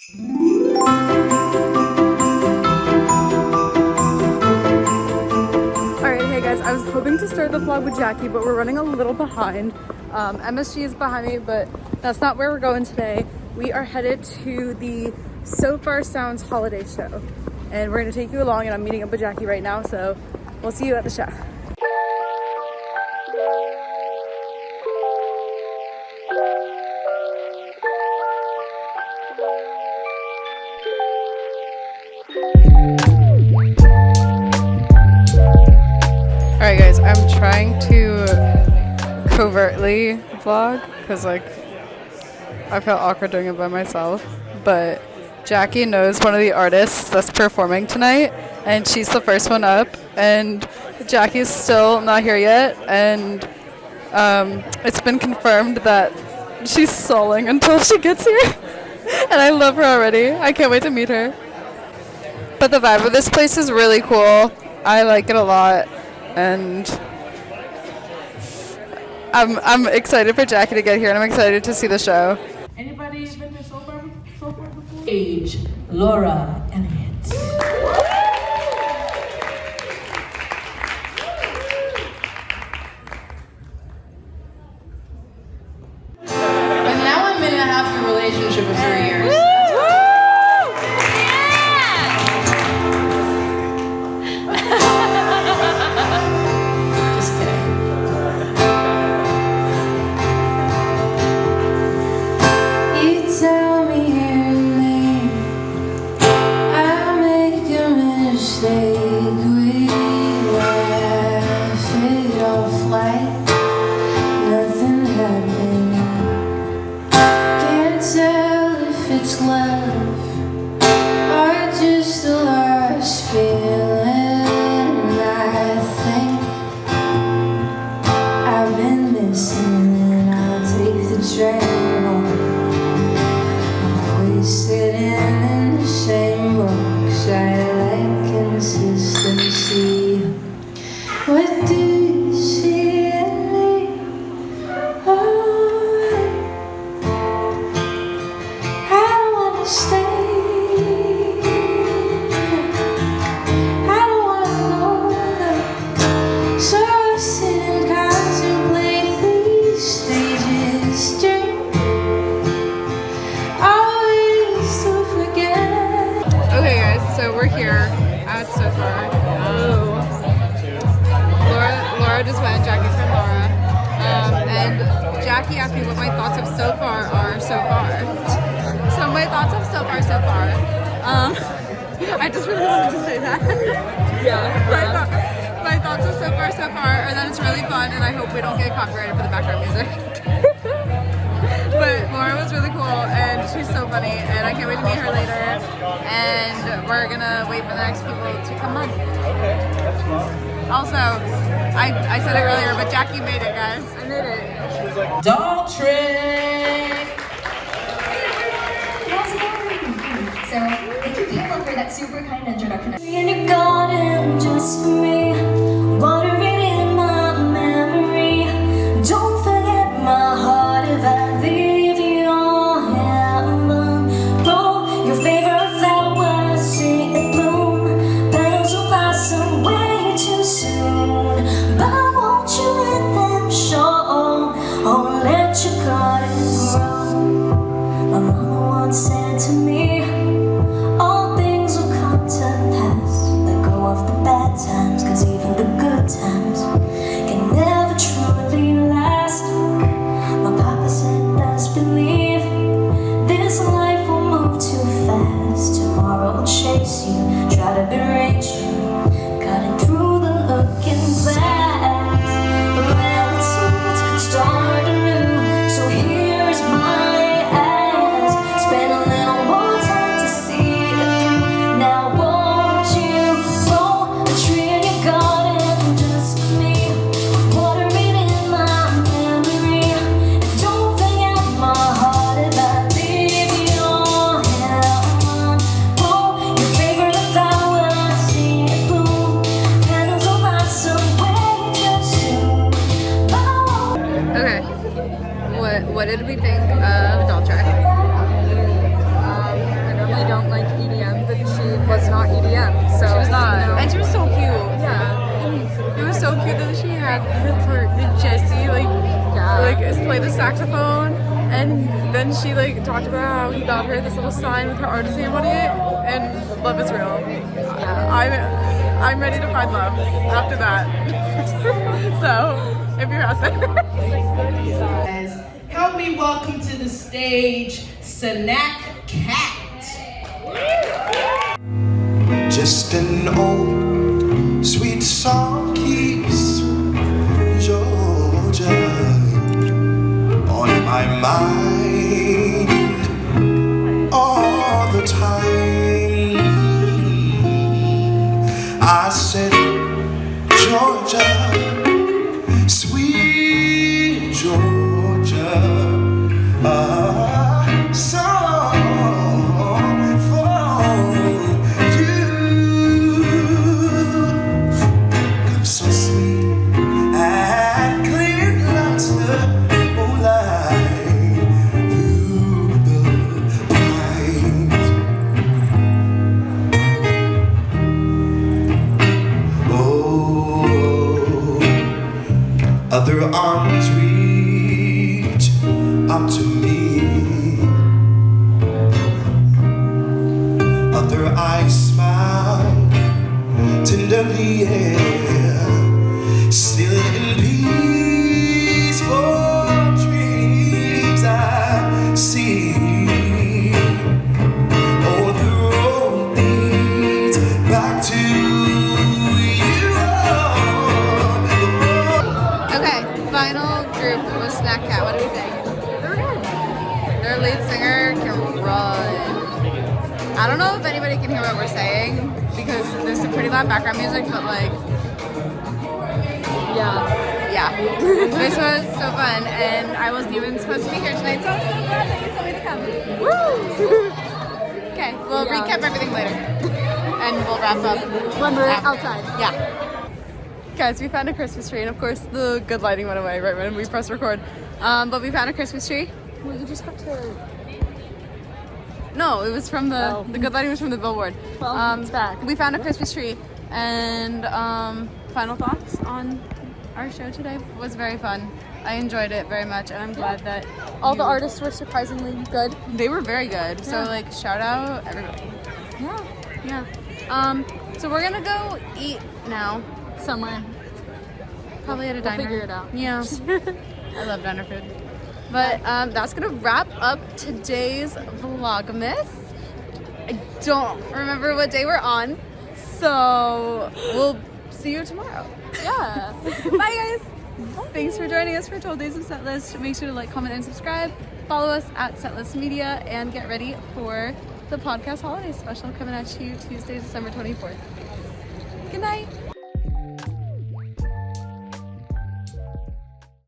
Alright, hey guys, I was hoping to start the vlog with Jackie, but we're running a little behind. MSG is behind me, but that's not where we're going today. We are headed to the Sofar Sounds holiday show, and we're going to take you along, and I'm meeting up with Jackie right now, so we'll see you at the show. Alright guys, I'm trying to covertly vlog because like I felt awkward doing it by myself, but Jackie knows one of the artists that's performing tonight and she's the first one up, and Jackie's still not here yet, and it's been confirmed that she's stalling until she gets here. And I love her already. I can't wait to meet her. But the vibe of this place is really cool. I like it a lot. And I'm excited for Jackie to get here, and I'm excited to see the show. Anybody been to Sofar before? Age, Laura, Elliott. And now I'm in a happy relationship of 3 years. Just went, Jackie's friend Laura, and Jackie asked me what my thoughts of Sofar are so far. So my thoughts of Sofar so far. I just really wanted to say that. Yeah. My thoughts of Sofar so far are that it's really fun, and I hope we don't get copyrighted for the background music. But Laura was really cool, and she's so funny, and I can't wait to meet her later. And we're gonna wait for the next people to come on. Also, I said it earlier, but Jackie made it, guys. I made it. Dolltr. So, thank you, Caleb, for that super kind introduction. In your garden, just for me, watering in my memory. Don't forget my heart if I leave your heaven. Blow your favorite flowers, see it bloom. Petals will blossom way too soon. But won't you let them show? Oh, let your garden grow. My mama once said to me, all things will come to pass. Let go of the bad times, cause even the good times can never truly last. My papa said, best believe this life will move too fast. Tomorrow will chase you, try to berate you, cutting through the looking glass. But relatives could start anew, so here's my ask. Spend a little more time had for Jesse like play the saxophone, and then she like talked about how he got her this little sign with her artist name on it, and love is real. I'm ready to find love after that. So if you're out there. Help me welcome to the stage, Snack Cat. Just an old sweet song keeps Georgia on my mind all the time. I said, Georgia, sweet Georgia, a song for you. Come so sweet and clear as the moonlight through the pines. Oh, other arms reach out to me. Other eyes smile tenderly, yeah. Still in peaceful dreams I see. Oh, the road leads back to you. Okay, final group was Snack Cat. What do we think? They're good. Their lead singer can run. I don't know if anybody can hear what we're saying because there's some pretty loud background music, but like, yeah. This was so fun, and I wasn't even supposed to be here tonight, so I'm so glad that you told me to come. Woo! Okay, we'll recap everything later, and we'll wrap up When we're after. outside. Yeah. Guys, we found a Christmas tree, and of course the good lighting went away right when we pressed record. But we found a Christmas tree. Well, you just have to. No, it was from the good lighting was from the billboard. Well, it's back. We found a Christmas tree, and final thoughts on our show today. It was very fun. I enjoyed it very much, and I'm glad that All the artists were surprisingly good. they were very good. So Yeah. like shout out everybody. Yeah. Yeah. So we're gonna go eat now. Somewhere. Probably at a diner. figure it out. Yeah. I love diner food. But that's gonna wrap up today's Vlogmas. I don't remember what day we're on, so we'll see you tomorrow. Yeah. Bye guys. Thanks for joining us for 12 Days of Setlist. Make sure to like, comment, and subscribe. Follow us at Setlist Media, and get ready for the podcast holiday special coming at you Tuesday, December 24th. Good night.